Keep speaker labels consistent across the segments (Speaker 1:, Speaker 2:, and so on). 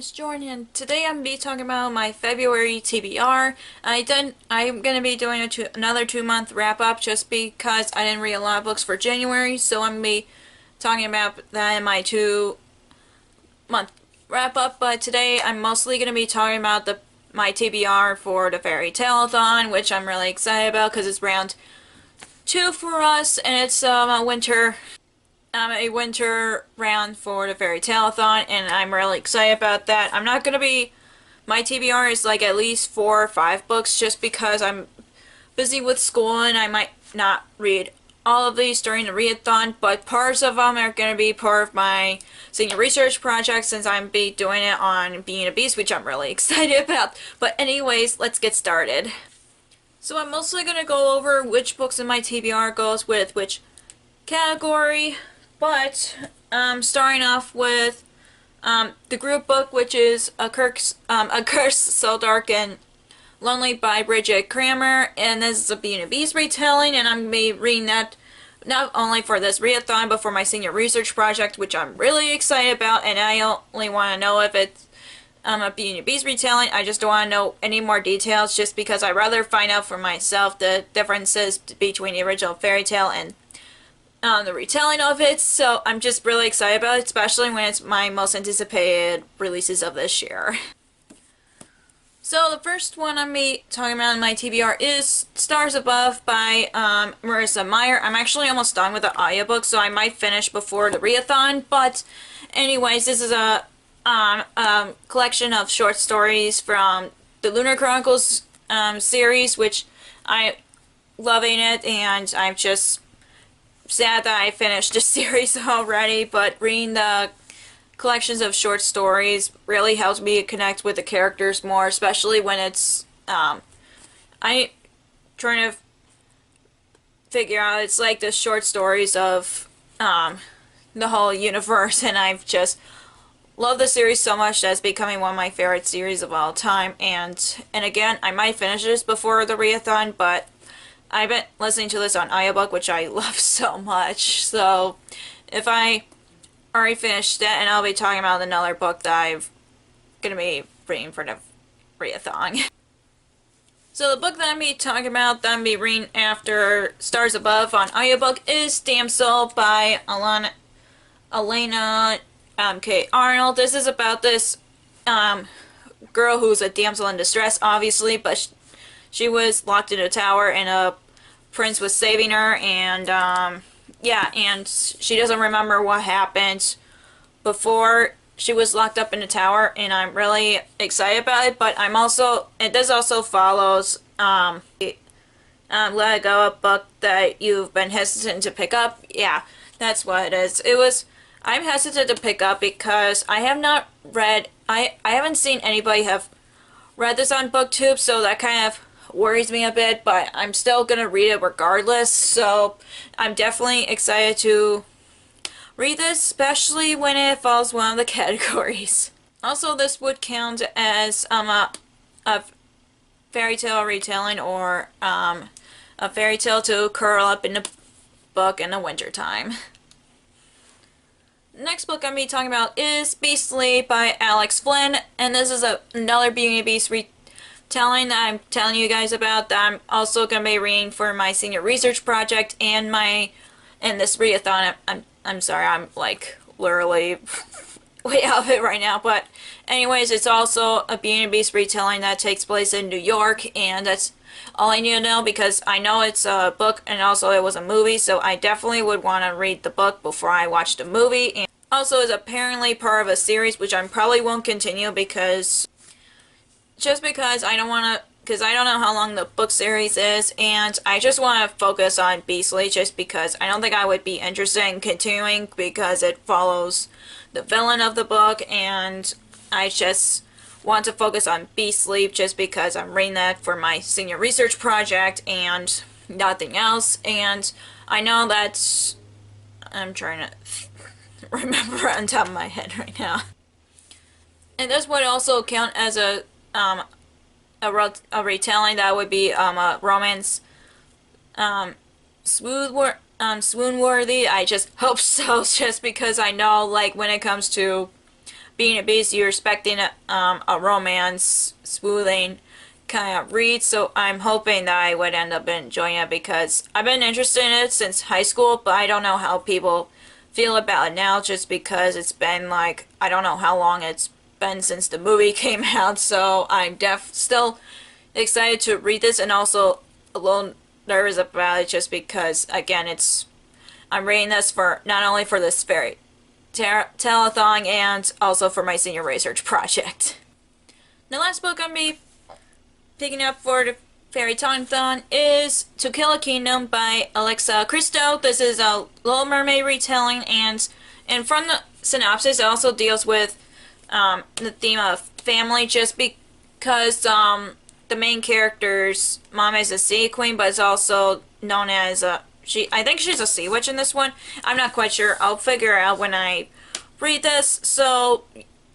Speaker 1: it's Jordan, and today I'm going to be talking about my February TBR. I'm going to be doing another 2-month wrap-up just because I didn't read a lot of books for January, so I'm going to be talking about that in my 2-month wrap-up. But today I'm mostly going to be talking about my TBR for the Fairytaleathon, which I'm really excited about because it's round 2 for us, and it's a winter round for the Fairytaleathon, and I'm really excited about that. My TBR is like at least 4 or 5 books just because I'm busy with school and I might not read all of these during the readathon, but parts of them are going to be part of my senior research project since I'm doing it on Being a Beast, which I'm really excited about. But anyways, let's get started. So I'm mostly going to go over which books in my TBR goes with which category. But starting off with the group book, which is A Curse So Dark and Lonely by Bridget Kramer, and this is a Beauty and the Beast retelling, and I'm going to be reading that not only for this readathon, but for my senior research project, which I'm really excited about, and I only want to know if it's a Beauty and the Beast retelling. I just don't want to know any more details, just because I'd rather find out for myself the differences between the original fairy tale and the retelling of it, so I'm just really excited about it, especially when it's my most anticipated releases of this year. So the first one I'm talking about in my TBR is Stars Above by Marissa Meyer. I'm actually almost done with the audiobook, so I might finish before the readathon, but anyways, this is a collection of short stories from the Lunar Chronicles series, which I'm loving it, and I'm just sad that I finished the series already, but reading the collections of short stories really helps me connect with the characters more, especially when it's I'm trying to figure out, it's like the short stories of the whole universe, and I've just loved the series so much that it's becoming one of my favorite series of all time. And again, I might finish this before the readathon, but I've been listening to this on audiobook, which I love so much, so if I already finished it, and I'll be talking about another book that I'm going to be reading for the readathon. So the book that I'm going to be talking about, that I'm going to be reading after Stars Above on audiobook, is Damsel by Elena K. Arnold. This is about this girl who's a damsel in distress, obviously, but she was locked in a tower, and a prince was saving her, and yeah, and she doesn't remember what happened before she was locked up in the tower, and I'm really excited about it. But this also follows Let It Go, a book that you've been hesitant to pick up. Yeah, that's what it is. I'm hesitant to pick up because I haven't seen anybody have read this on BookTube, so that kind of worries me a bit, but I'm still gonna read it regardless, so I'm definitely excited to read this, especially when it falls one of the categories. Also, this would count as a fairy tale retelling, or a fairy tale to curl up in the book in the winter time. Next book I'm going to be talking about is Beastly by Alex Flynn, and this is another Beauty and the Beast retelling that I'm telling you guys about, that I'm also going to be reading for my senior research project and this readathon. I'm sorry, I'm like literally way out of it right now, but anyways, it's also a Beauty and the Beast retelling that takes place in New York, and that's all I need to know because I know it's a book and also it was a movie, so I definitely would want to read the book before I watch the movie. And also is apparently part of a series, which I probably won't continue because I don't know how long the book series is, and I just want to focus on Beastly just because I don't think I would be interested in continuing because it follows the villain of the book, and I just want to focus on Beastly just because I'm reading that for my senior research project and nothing else. And I know that I'm trying to remember on top of my head right now. And this would also count as a retelling that would be a romance swoon worthy. I just hope so, just because I know, like, when it comes to Being a Beast, you're expecting a romance, smoothing kind of read, so I'm hoping that I would end up enjoying it because I've been interested in it since high school, but I don't know how people feel about it now just because it's been like, I don't know how long it's been since the movie came out, so I'm still excited to read this and also a little nervous about it just because, again, I'm reading this for not only for this Fairytaleathon and also for my senior research project. The last book I'm going to be picking up for the Fairytaleathon is To Kill a Kingdom by Alexa Christo. This is a Little Mermaid retelling, and from the synopsis it also deals with the theme of family, just because the main character's mom is a sea queen, but is also known as I think she's a sea witch in this one. I'm not quite sure. I'll figure out when I read this. So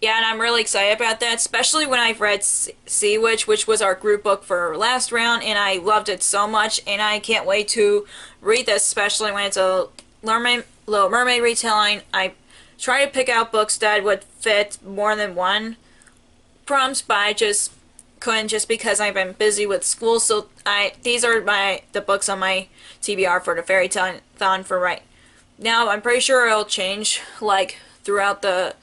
Speaker 1: yeah, and I'm really excited about that, especially when I've read Sea Witch, which was our group book for last round, and I loved it so much, and I can't wait to read this, especially when it's a Little Mermaid retelling. I try to pick out books that would fit more than one prompts, but I just couldn't just because I've been busy with school, so these are the books on my TBR for the Fairytaleathon for right now. I'm pretty sure it'll change, like, throughout the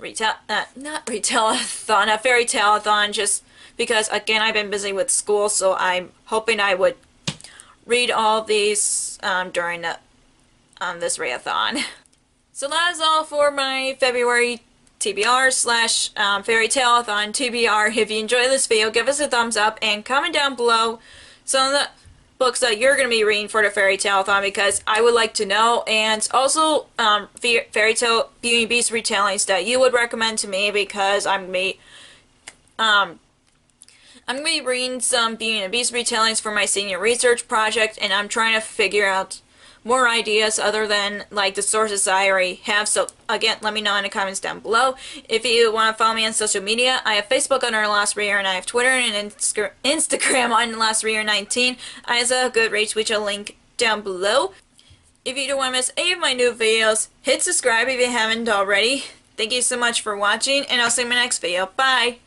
Speaker 1: Fairytaleathon, just because, again, I've been busy with school, so I'm hoping I would read all of these during this readathon. So that is all for my February TBR slash Fairytaleathon TBR. If you enjoyed this video, give us a thumbs up and comment down below some of the books that you're going to be reading for the Fairytaleathon, because I would like to know, and also Fairytale Beauty and Beast retellings that you would recommend to me, because I'm going to be reading some Beauty and Beast retellings for my senior research project, and I'm trying to figure out more ideas other than like the sources I already have. So again, let me know in the comments down below. If you want to follow me on social media, I have Facebook under Last Reader, and I have Twitter and Instagram on Last Reader 19. I have a Goodreads, which I'll link down below. If you don't want to miss any of my new videos, hit subscribe if you haven't already. Thank you so much for watching, and I'll see you in my next video. Bye!